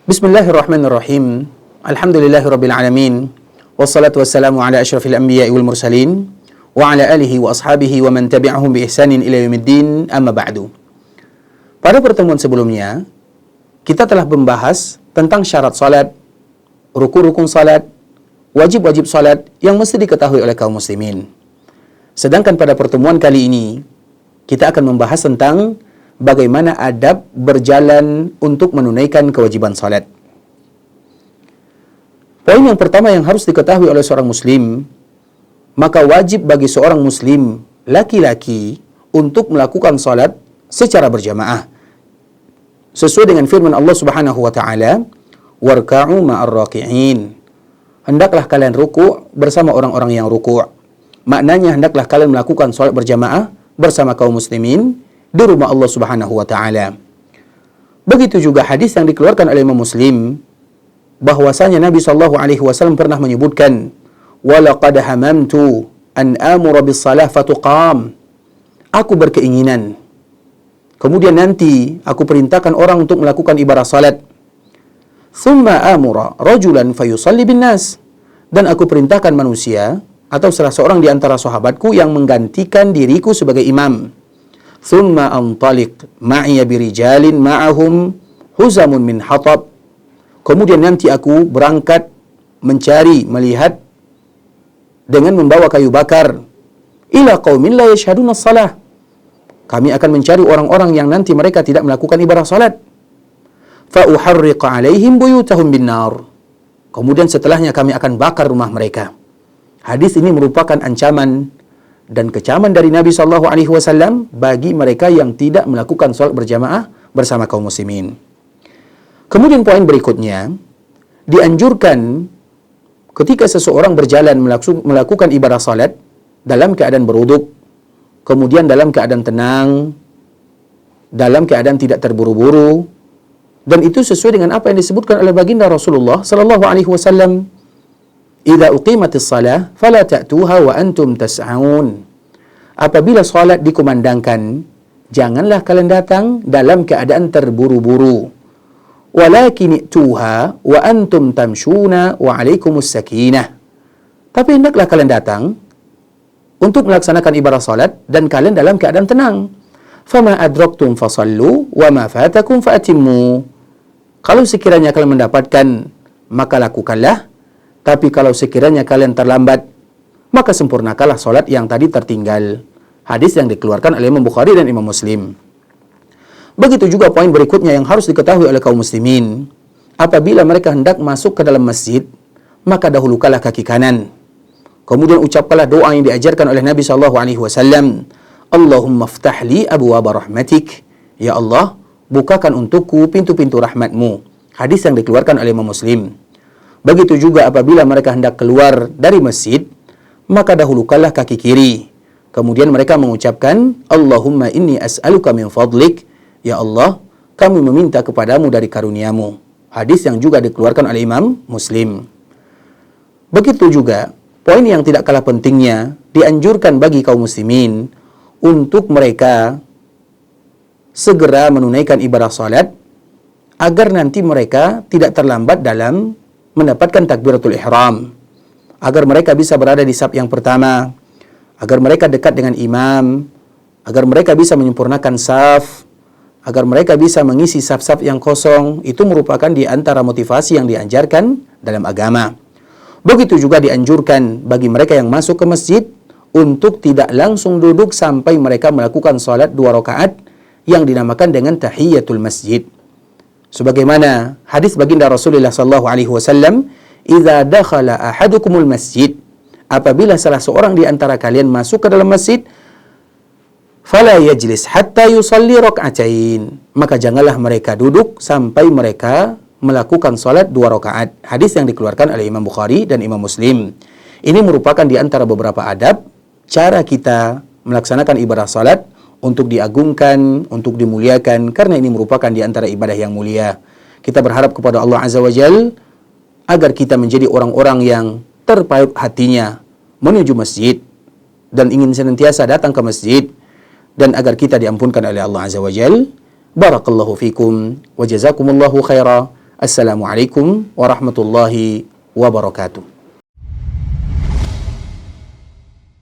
Bismillahirrahmanirrahim. Alhamdulillahirabbil alamin. Wassalatu wassalamu ala asyrafil anbiya'i wal mursalin wa ala alihi wa ashabihi wa man tabi'ahum bi ihsanin ila yaumiddin. Amma ba'du. Pada pertemuan sebelumnya, kita telah membahas tentang syarat salat, rukun-rukun salat, wajib-wajib salat yang mesti diketahui oleh kaum muslimin. Sedangkan pada pertemuan kali ini, kita akan membahas tentang bagaimana adab berjalan untuk menunaikan kewajiban salat. Poin yang pertama yang harus diketahui oleh seorang muslim, maka wajib bagi seorang muslim laki-laki untuk melakukan salat secara berjamaah. Sesuai dengan firman Allah Subhanahu wa taala, "Warka'u ma'ar raki'in." Hendaklah kalian ruku' bersama orang-orang yang ruku'. Maknanya hendaklah kalian melakukan salat berjamaah bersama kaum muslimin di rumah Allah Subhanahu wa taala. Begitu juga hadis yang dikeluarkan oleh Imam Muslim bahwasanya Nabi sallallahu alaihi wasallam pernah menyebutkan, "Wa laqad hamamtu an amura bis salah fatuqam." Aku berkeinginan, kemudian nanti aku perintahkan orang untuk melakukan ibadah salat. "Tsumma amura rajulan fayusalli bin nas." Dan aku perintahkan manusia atau salah seorang di antara sahabatku yang menggantikan diriku sebagai imam. "Thumma antaliq ma'iya birijalin ma'ahum huzamun min hatab." Kemudian nanti aku berangkat mencari, melihat dengan membawa kayu bakar. "Ila qaumin la yashhaduna shalah." Kami akan mencari orang-orang yang nanti mereka tidak melakukan ibadah salat. "Fa uharriq 'alaihim buyutahum bin-nar." Kemudian setelahnya kami akan bakar rumah mereka. Hadis ini merupakan ancaman dan kecaman dari Nabi SAW bagi mereka yang tidak melakukan salat berjamaah bersama kaum muslimin. Kemudian poin berikutnya, dianjurkan ketika seseorang berjalan melakukan ibadah salat dalam keadaan berwuduk, kemudian dalam keadaan tenang, dalam keadaan tidak terburu-buru, dan itu sesuai dengan apa yang disebutkan oleh baginda Rasulullah SAW. "Idza uqimatis shalah fala ta'tuha wa antum tas'aun." Apabila salat dikumandangkan, janganlah kalian datang dalam keadaan terburu-buru. "Walakin i'tuha wa antum tamshuna wa 'alaikumus sakinah." Tapi hendaklah kalian datang untuk melaksanakan ibadah salat dan kalian dalam keadaan tenang. "Fama adraktum fasallu wa ma fatakum faatimmu." Kalau sekiranya kalian mendapatkan, maka lakukanlah. Tapi kalau sekiranya kalian terlambat, maka sempurnakanlah salat yang tadi tertinggal. Hadis yang dikeluarkan oleh Imam Bukhari dan Imam Muslim. Begitu juga poin berikutnya yang harus diketahui oleh kaum muslimin. Apabila mereka hendak masuk ke dalam masjid, maka dahulukanlah kaki kanan. Kemudian ucapkanlah doa yang diajarkan oleh Nabi SAW. "Allahumma ftah li abwaaba rahmatik." Ya Allah, bukakan untukku pintu-pintu rahmatmu. Hadis yang dikeluarkan oleh Imam Muslim. Begitu juga apabila mereka hendak keluar dari masjid, maka dahulukanlah kaki kiri. Kemudian mereka mengucapkan, "Allahumma inni as'aluka min fadlik." Ya Allah, kami meminta kepadamu dari karuniamu. Hadis yang juga dikeluarkan oleh Imam Muslim. Begitu juga, poin yang tidak kalah pentingnya, dianjurkan bagi kaum muslimin untuk mereka segera menunaikan ibadah salat agar nanti mereka tidak terlambat dalam mendapatkan takbiratul ihram, agar mereka bisa berada di saf yang pertama, agar mereka dekat dengan imam, agar mereka bisa menyempurnakan saf, agar mereka bisa mengisi saf-saf yang kosong. Itu merupakan di antara motivasi yang diajarkan dalam agama. Begitu juga dianjurkan bagi mereka yang masuk ke masjid untuk tidak langsung duduk sampai mereka melakukan salat 2 rakaat yang dinamakan dengan tahiyatul masjid. Sebagaimana hadis baginda Rasulullah SAW, "Idza dakhala ahadukumul masjid." Apabila salah seorang di antara kalian masuk ke dalam masjid, "Fala yajlis hatta yusalli rak'atain." Maka janganlah mereka duduk sampai mereka melakukan salat 2 rakaat. Hadis yang dikeluarkan oleh Imam Bukhari dan Imam Muslim. Ini merupakan di antara beberapa adab cara kita melaksanakan ibadah salat untuk diagungkan, untuk dimuliakan, karena ini merupakan di antara ibadah yang mulia. Kita berharap kepada Allah Azza wa Jalla agar kita menjadi orang-orang yang terpaut hatinya menuju masjid dan ingin senantiasa datang ke masjid, dan agar kita diampunkan oleh Allah Azza wa Jalla. Barakallahu fikum wa jazakumullahu khaira. Assalamualaikum warahmatullahi wabarakatuh.